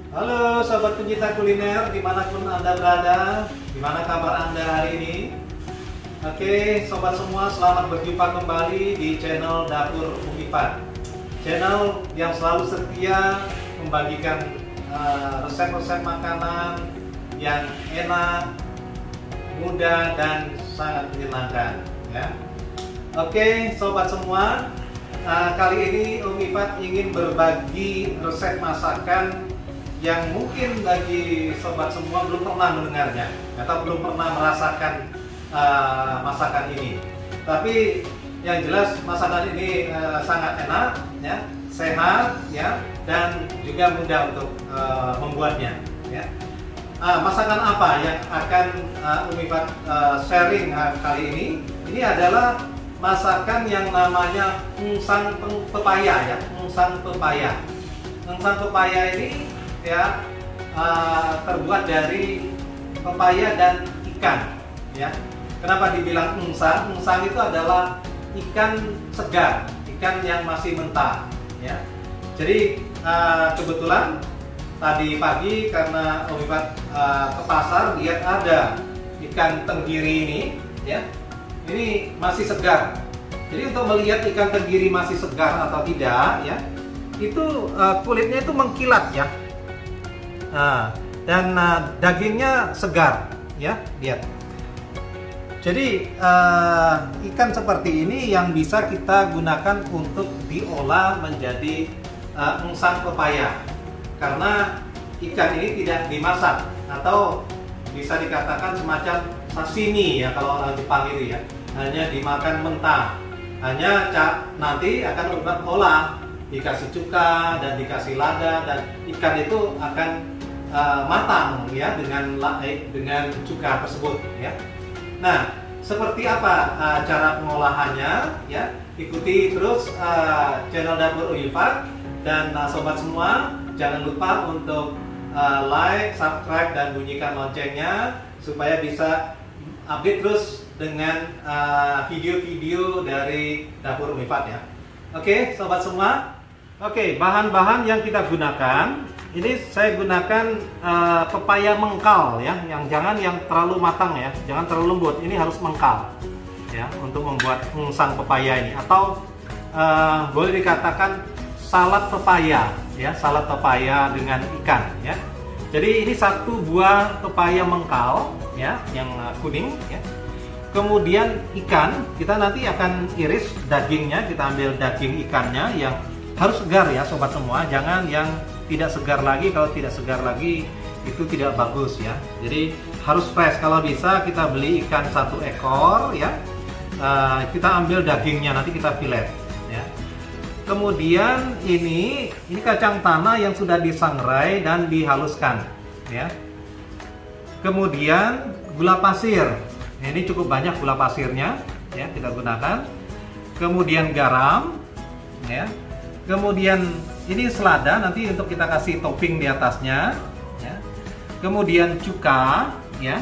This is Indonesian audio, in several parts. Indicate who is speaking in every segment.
Speaker 1: Halo sobat pencinta kuliner dimanapun Anda berada, gimana kabar Anda hari ini? Oke sobat semua, selamat berjumpa kembali di channel Dapur Umi Fat, channel yang selalu setia membagikan resep-resep makanan yang enak, mudah, dan sangat menyenangkan ya. Oke sobat semua, kali ini Umi Fat ingin berbagi resep masakan yang mungkin bagi sobat semua belum pernah mendengarnya atau belum pernah merasakan masakan ini. Tapi yang jelas masakan ini sangat enak ya, sehat ya, dan juga mudah untuk membuatnya ya. Masakan apa yang akan Umi Fat sharing kali ini? Ini adalah masakan yang namanya ungsang pepaya ya, ungsang pepaya. Ungsang pepaya ini ya terbuat dari pepaya dan ikan ya. Kenapa dibilang ungsang? Ungsang itu adalah ikan segar, ikan yang masih mentah ya. Jadi kebetulan tadi pagi karena Umi Fat ke pasar lihat ada ikan tenggiri ini ya. Ini masih segar. Jadi untuk melihat ikan tenggiri masih segar atau tidak ya, itu kulitnya itu mengkilat ya. Dan dagingnya segar ya, lihat. Jadi ikan seperti ini yang bisa kita gunakan untuk diolah menjadi ungsang pepaya, karena ikan ini tidak dimasak atau bisa dikatakan semacam sashimi ya kalau orang Jepang itu ya, hanya dimakan mentah, hanya nanti akan dibuat olah, dikasih cuka dan dikasih lada, dan ikan itu akan matang ya dengan cuka tersebut ya. Nah, seperti apa cara pengolahannya ya? Ikuti terus channel Dapur Umi Fat, dan sobat semua jangan lupa untuk like, subscribe, dan bunyikan loncengnya supaya bisa update terus dengan video-video dari Dapur Umi Fat ya. Oke, sobat semua. Oke, bahan-bahan yang kita gunakan. Ini saya gunakan pepaya mengkal ya, yang jangan yang terlalu matang ya, jangan terlalu lembut. Ini harus mengkal ya untuk membuat ungsang pepaya ini, atau boleh dikatakan salad pepaya ya, salad pepaya dengan ikan ya. Jadi ini satu buah pepaya mengkal ya, yang kuning ya. Kemudian ikan, kita nanti akan iris dagingnya, kita ambil daging ikannya yang harus segar ya sobat semua, jangan yang tidak segar lagi. Kalau tidak segar lagi itu tidak bagus ya. Jadi harus fresh. Kalau bisa kita beli ikan satu ekor ya, kita ambil dagingnya, nanti kita filet ya. Kemudian ini kacang tanah yang sudah disangrai dan dihaluskan ya. Kemudian gula pasir, ini cukup banyak gula pasirnya ya, kita gunakan. Kemudian garam ya. Kemudian ini selada, nanti untuk kita kasih topping di atasnya ya. Kemudian cuka ya,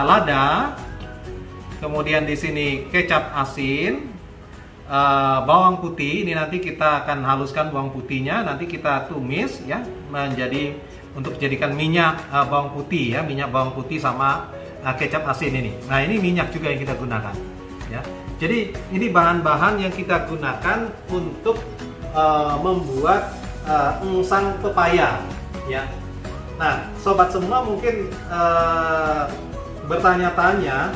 Speaker 1: lada. Kemudian di sini kecap asin, bawang putih. Ini nanti kita akan haluskan bawang putihnya, nanti kita tumis ya menjadi, untuk jadikan minyak bawang putih ya, minyak bawang putih sama kecap asin ini. Nah, ini minyak juga yang kita gunakan ya. Jadi ini bahan-bahan yang kita gunakan untuk membuat ungsang pepaya ya. Nah, sobat semua mungkin bertanya-tanya,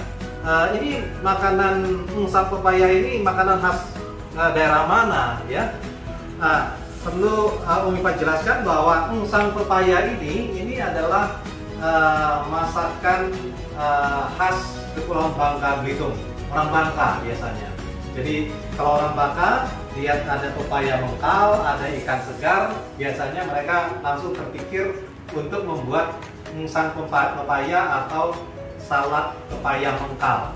Speaker 1: ini makanan ungsang pepaya ini makanan khas daerah mana ya? Nah, perlu Umi Fat jelaskan bahwa ungsang pepaya ini adalah masakan khas Kepulauan Bangka Belitung. Orang Bangka biasanya. Jadi kalau orang Bangka lihat ada pepaya mengkal, ada ikan segar, biasanya mereka langsung terpikir untuk membuat ungsang pepaya atau salad pepaya mengkal.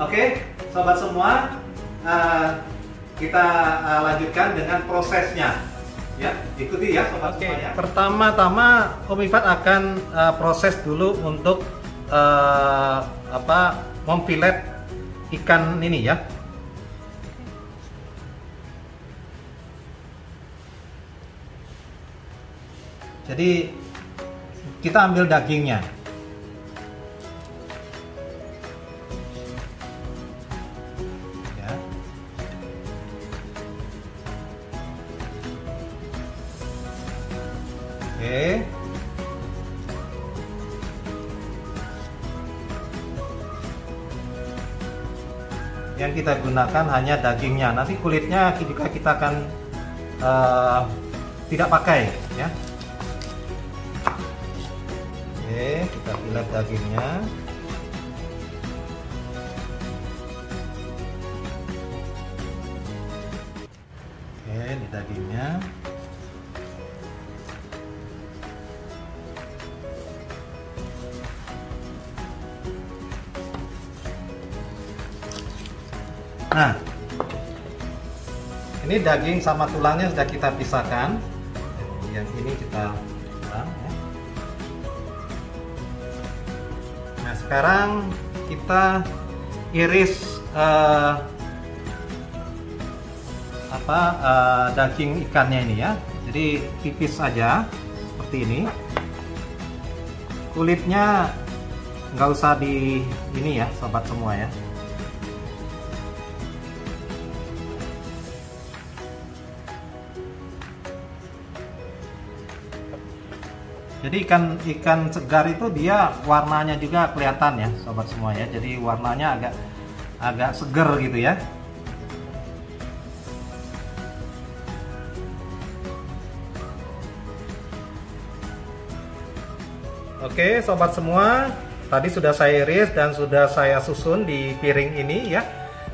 Speaker 1: Oke, sobat semua, kita lanjutkan dengan prosesnya. Ya, ikuti ya sobat semua ya. Pertama-tama Umi Fat akan proses dulu untuk memfilet ikan ini ya. Jadi kita ambil dagingnya. Ya. Oke. Yang kita gunakan hanya dagingnya. Nanti kulitnya juga kita akan tidak pakai, ya. Oke, kita filet dagingnya. Oke, ini dagingnya. Nah, ini daging sama tulangnya sudah kita pisahkan. Yang ini kita buang, ya. Nah, sekarang kita iris daging ikannya ini, ya. Jadi tipis saja seperti ini. Kulitnya nggak usah di ini ya, sobat semua ya. Jadi ikan segar itu dia warnanya juga kelihatan ya, sobat semua ya. Jadi warnanya agak seger gitu ya. Oke, sobat semua, tadi sudah saya iris dan sudah saya susun di piring ini ya.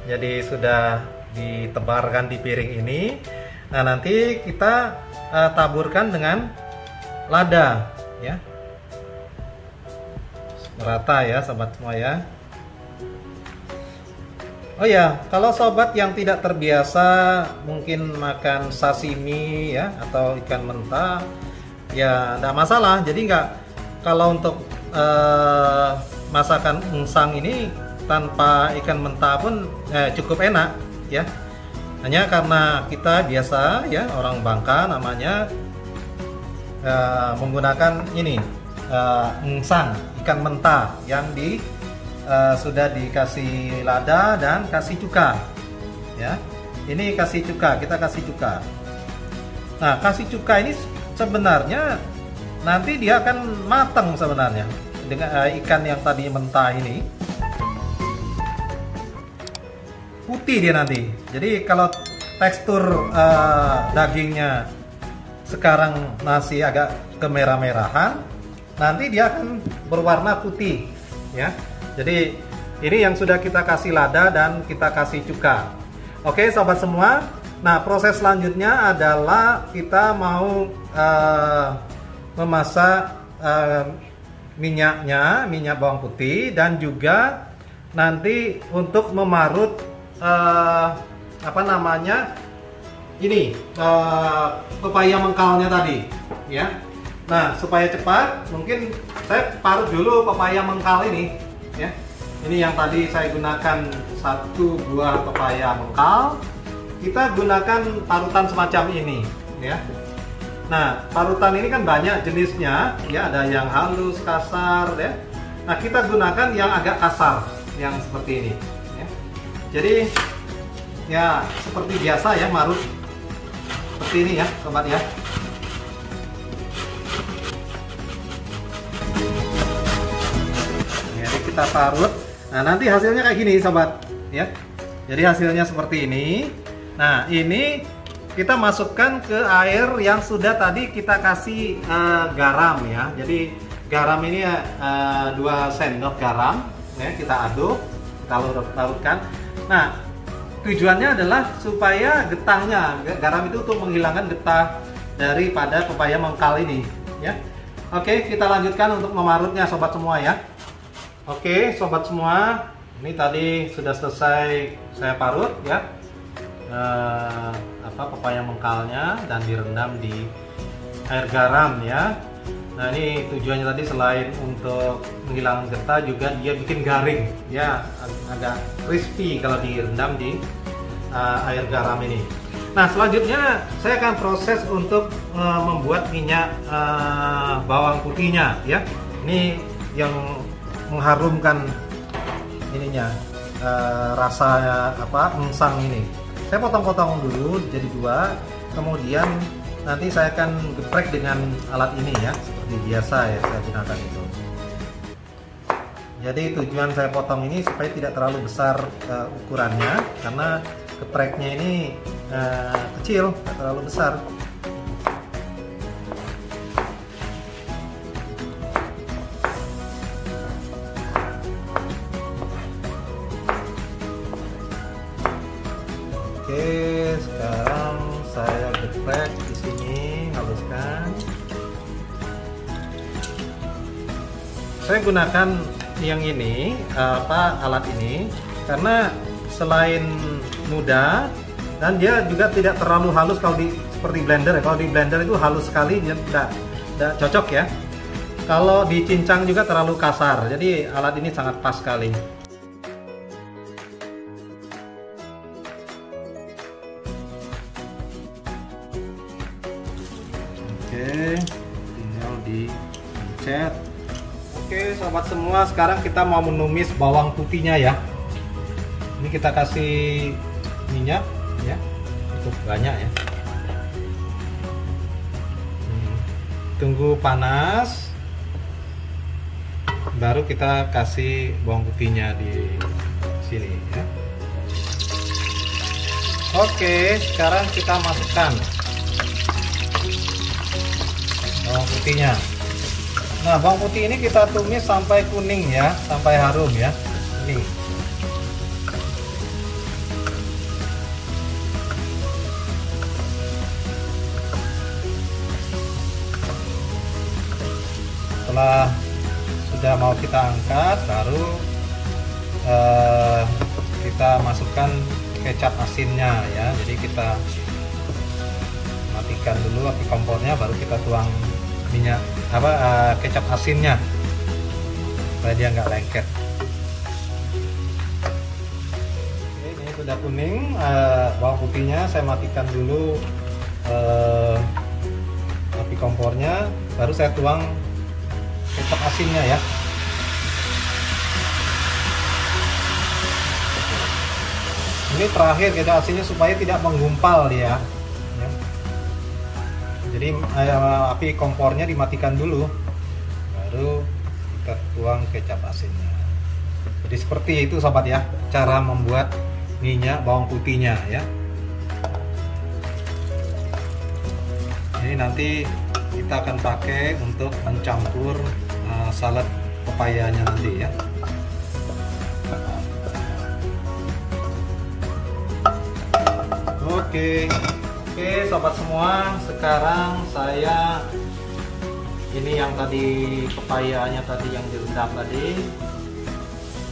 Speaker 1: Jadi sudah ditebarkan di piring ini. Nah, nanti kita taburkan dengan lada ya, merata ya sobat semua ya. Oh ya, kalau sobat yang tidak terbiasa mungkin makan sashimi ya atau ikan mentah ya tidak masalah. Jadi kalau untuk masakan ungsang ini tanpa ikan mentah pun cukup enak ya. Hanya karena kita biasa ya, orang Bangka namanya menggunakan ini ungsang ikan mentah yang sudah dikasih lada dan kasih cuka ya. Ini kasih cuka, kita kasih cuka. Nah, kasih cuka ini sebenarnya nanti dia akan matang sebenarnya dengan ikan yang tadi mentah ini putih dia nanti. Jadi kalau tekstur dagingnya sekarang masih agak kemerah-merahan, nanti dia akan berwarna putih ya. Jadi ini yang sudah kita kasih lada dan kita kasih cuka. Oke sobat semua, nah proses selanjutnya adalah kita mau memasak minyak bawang putih dan juga nanti untuk memarut ini pepaya mengkalnya tadi ya. Nah, supaya cepat mungkin saya parut dulu pepaya mengkal ini ya. Ini yang tadi saya gunakan 1 buah pepaya mengkal. Kita gunakan parutan semacam ini ya. Nah, parutan ini kan banyak jenisnya ya, ada yang halus, kasar ya. Nah, kita gunakan yang agak kasar, yang seperti ini ya. Jadi ya seperti biasa ya, marut seperti ini ya sobat ya. Jadi kita parut. Nah, nanti hasilnya kayak gini sobat ya. Jadi hasilnya seperti ini. Nah, ini kita masukkan ke air yang sudah tadi kita kasih garam ya. Jadi garam ini 2 sendok garam ya, kita aduk, kita larutkan. Nah, tujuannya adalah supaya getahnya, garam itu untuk menghilangkan getah daripada pepaya mengkal ini ya. Oke, kita lanjutkan untuk memarutnya sobat semua ya. Oke sobat semua, ini tadi sudah selesai saya parut ya, pepaya mengkalnya dan direndam di air garam ya. Nah, ini tujuannya tadi selain untuk menghilangkan getah juga dia bikin garing ya, agak crispy kalau direndam di air garam ini. Nah, selanjutnya saya akan proses untuk membuat minyak bawang putihnya ya. Ini yang mengharumkan ininya, rasanya apa, engsang ini. Saya potong-potong dulu jadi dua, kemudian nanti saya akan geprek dengan alat ini ya, seperti biasa ya saya gunakan itu. Jadi tujuan saya potong ini supaya tidak terlalu besar ukurannya, karena gepreknya ini kecil, tidak terlalu besar. Oke, sekarang saya geprek di sini, haluskan. Saya gunakan yang ini, alat ini, karena selain mudah dan dia juga tidak terlalu halus kalau seperti blender ya. Kalau di blender itu halus sekali, dia tidak cocok ya. Kalau dicincang juga terlalu kasar, jadi alat ini sangat pas sekali. Oke, tinggal dipencet. Oke, sobat semua, sekarang kita mau menumis bawang putihnya ya. Ini kita kasih minyak ya, cukup banyak ya. Tunggu panas, baru kita kasih bawang putihnya di sini ya. Oke, sekarang kita masukkan bawang putihnya. Nah, bawang putih ini kita tumis sampai kuning ya, sampai harum ya. Ini. Setelah sudah mau kita angkat, baru kita masukkan kecap asinnya ya. Jadi kita matikan dulu api kompornya, baru kita tuang minyak kecap asinnya supaya dia nggak lengket. Oke, ini sudah kuning bawang putihnya, saya matikan dulu api kompornya, baru saya tuang kecap asinnya ya. Ini terakhir kecap asinnya supaya tidak menggumpal dia. Jadi api kompornya dimatikan dulu, baru kita tuang kecap asinnya. Jadi seperti itu sobat ya, cara membuat minyak bawang putihnya ya. Ini nanti kita akan pakai untuk mencampur salad pepayanya nanti ya. Oke, sobat semua, sekarang saya ini yang tadi pepayanya tadi yang direndam tadi,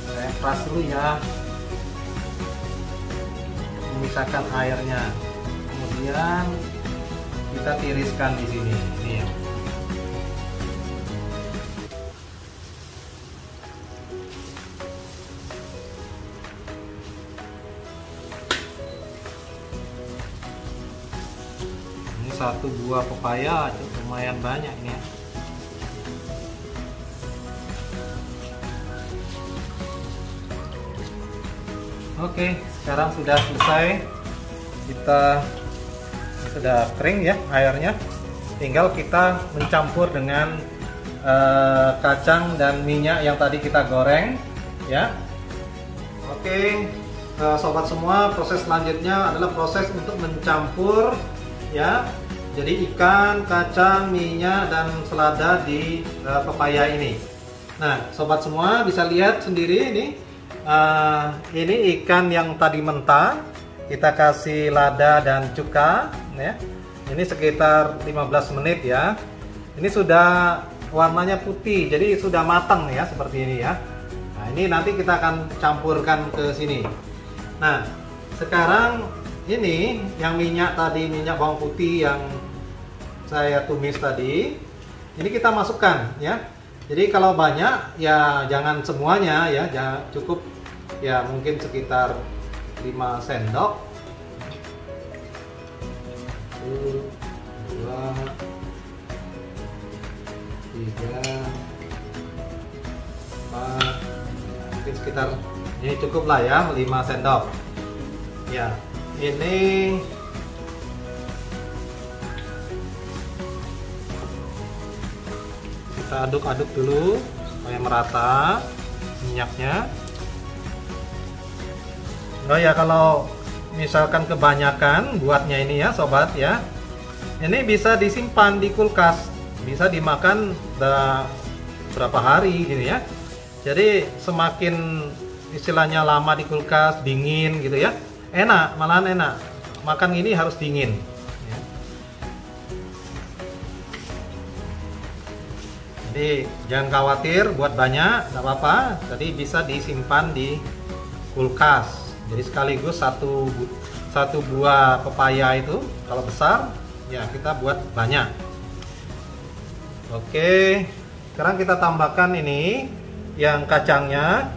Speaker 1: saya peras dulu ya, memisahkan airnya, kemudian kita tiriskan di sini. Ini ya. Satu buah pepaya lumayan banyak ini ya. Oke, sekarang sudah selesai, kita sudah kering ya airnya, tinggal kita mencampur dengan kacang dan minyak yang tadi kita goreng ya. Oke, sobat semua, proses selanjutnya adalah proses untuk mencampur ya. Jadi ikan, kacang, minyak, dan selada di pepaya ini. Nah, sobat semua bisa lihat sendiri ini ikan yang tadi mentah, kita kasih lada dan cuka ya. Ini sekitar 15 menit ya. Ini sudah warnanya putih, jadi sudah matang ya, seperti ini ya. Nah, ini nanti kita akan campurkan ke sini. Nah, sekarang ini yang minyak tadi, minyak bawang putih yang saya tumis tadi, ini kita masukkan ya. Jadi kalau banyak ya jangan semuanya ya, cukup ya mungkin sekitar 5 sendok. sekitar ini cukup lah ya, 5 sendok. Ya, ini kita aduk-aduk dulu supaya merata minyaknya. Oh ya, kalau misalkan kebanyakan buatnya ini ya sobat ya, ini bisa disimpan di kulkas, bisa dimakan berapa hari gitu ya. Jadi semakin istilahnya lama di kulkas, dingin gitu ya, enak, malahan enak. Makan ini harus dingin ya. Jadi jangan khawatir buat banyak, nggak apa-apa. Jadi bisa disimpan di kulkas. Jadi sekaligus satu buah pepaya itu kalau besar ya kita buat banyak. Oke, sekarang kita tambahkan ini yang kacangnya,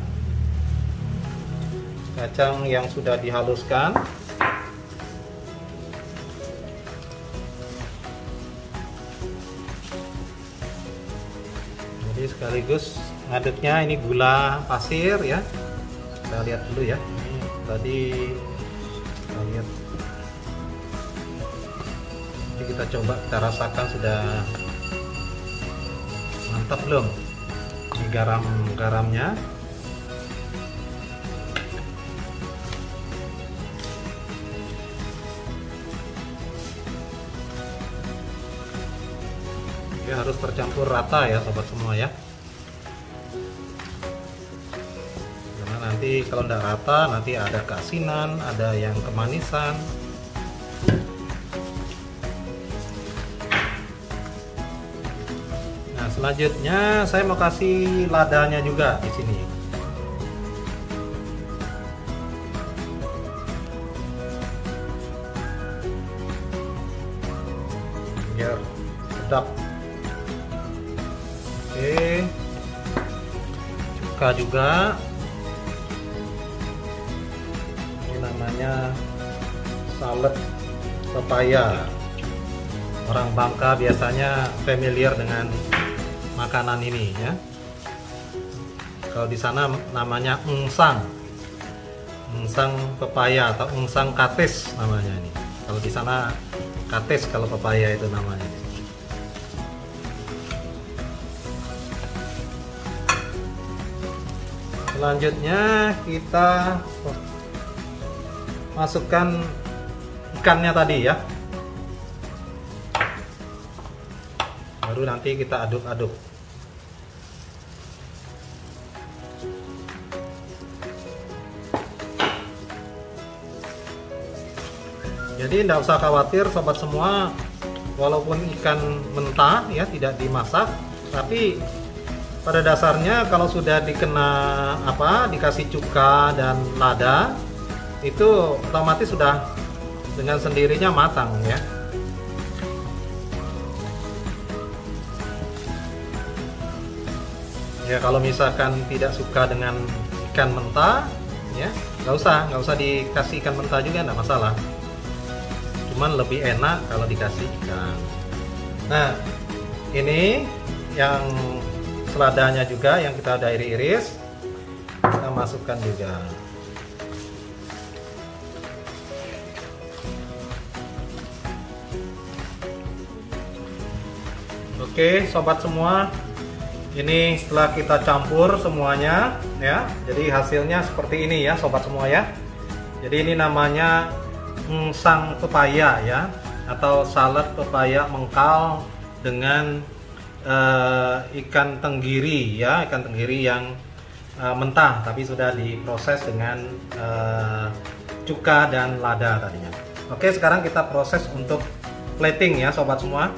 Speaker 1: kacang yang sudah dihaluskan. Jadi sekaligus ngaduknya ini gula pasir ya. Kita lihat dulu ya. Ini tadi kita lihat. Jadi kita coba, kita rasakan sudah mantap belum? Ini garamnya. Oke, harus tercampur rata ya sobat semua ya. Karena nanti kalau tidak rata nanti ada keasinan, ada yang kemanisan. Nah, selanjutnya saya mau kasih ladanya juga di sini. Biar sedap. Oke, cuka juga. Ini namanya salad pepaya. Orang Bangka biasanya familiar dengan makanan ini ya. Kalau di sana namanya engsang pepaya atau engsang kates namanya ini. Kalau di sana kates kalau pepaya itu namanya. Selanjutnya kita masukkan ikannya tadi ya. Baru nanti kita aduk-aduk. Jadi tidak usah khawatir sobat semua, walaupun ikan mentah ya tidak dimasak, tapi pada dasarnya kalau sudah dikasih cuka dan lada, itu otomatis sudah dengan sendirinya matang ya. Ya kalau misalkan tidak suka dengan ikan mentah, ya nggak usah dikasih ikan mentah juga, nggak masalah. Cuman lebih enak kalau dikasih ikan. Nah, ini yang seladanya juga yang kita udah iris, kita masukkan juga. Oke, sobat semua, ini setelah kita campur semuanya ya, jadi hasilnya seperti ini ya sobat semua ya. Jadi ini namanya engsang pepaya ya, atau salad pepaya mengkal dengan ikan tenggiri ya, ikan tenggiri yang mentah tapi sudah diproses dengan cuka dan lada tadinya. Oke, sekarang kita proses untuk plating ya sobat semua.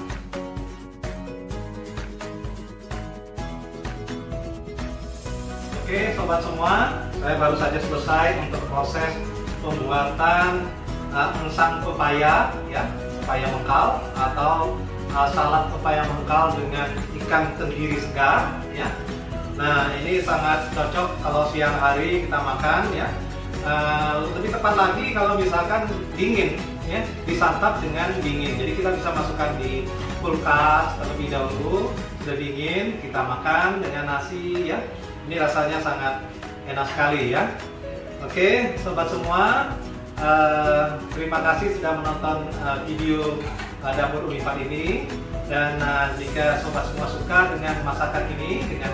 Speaker 1: Oke sobat semua, saya baru saja selesai untuk proses pembuatan engsang pepaya ya, pepaya mengkal atau salad pepaya mengkal dengan ikan tenggiri segar ya. Nah, ini sangat cocok kalau siang hari kita makan ya. Lebih tepat lagi kalau misalkan dingin ya, disantap dengan dingin. Jadi kita bisa masukkan di kulkas terlebih dahulu, sudah dingin kita makan dengan nasi ya. Ini rasanya sangat enak sekali ya. Oke, sobat semua, terima kasih sudah menonton video Dapur Unifat ini. Dan jika sobat semua suka dengan masakan ini, dengan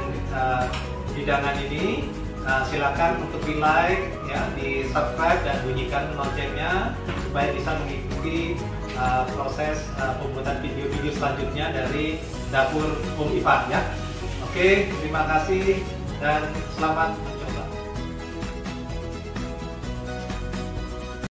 Speaker 1: hidangan ini, silakan untuk di like, ya, di subscribe dan bunyikan loncengnya supaya bisa mengikuti proses pembuatan video-video selanjutnya dari Dapur Unifat ya. Oke, terima kasih dan selamat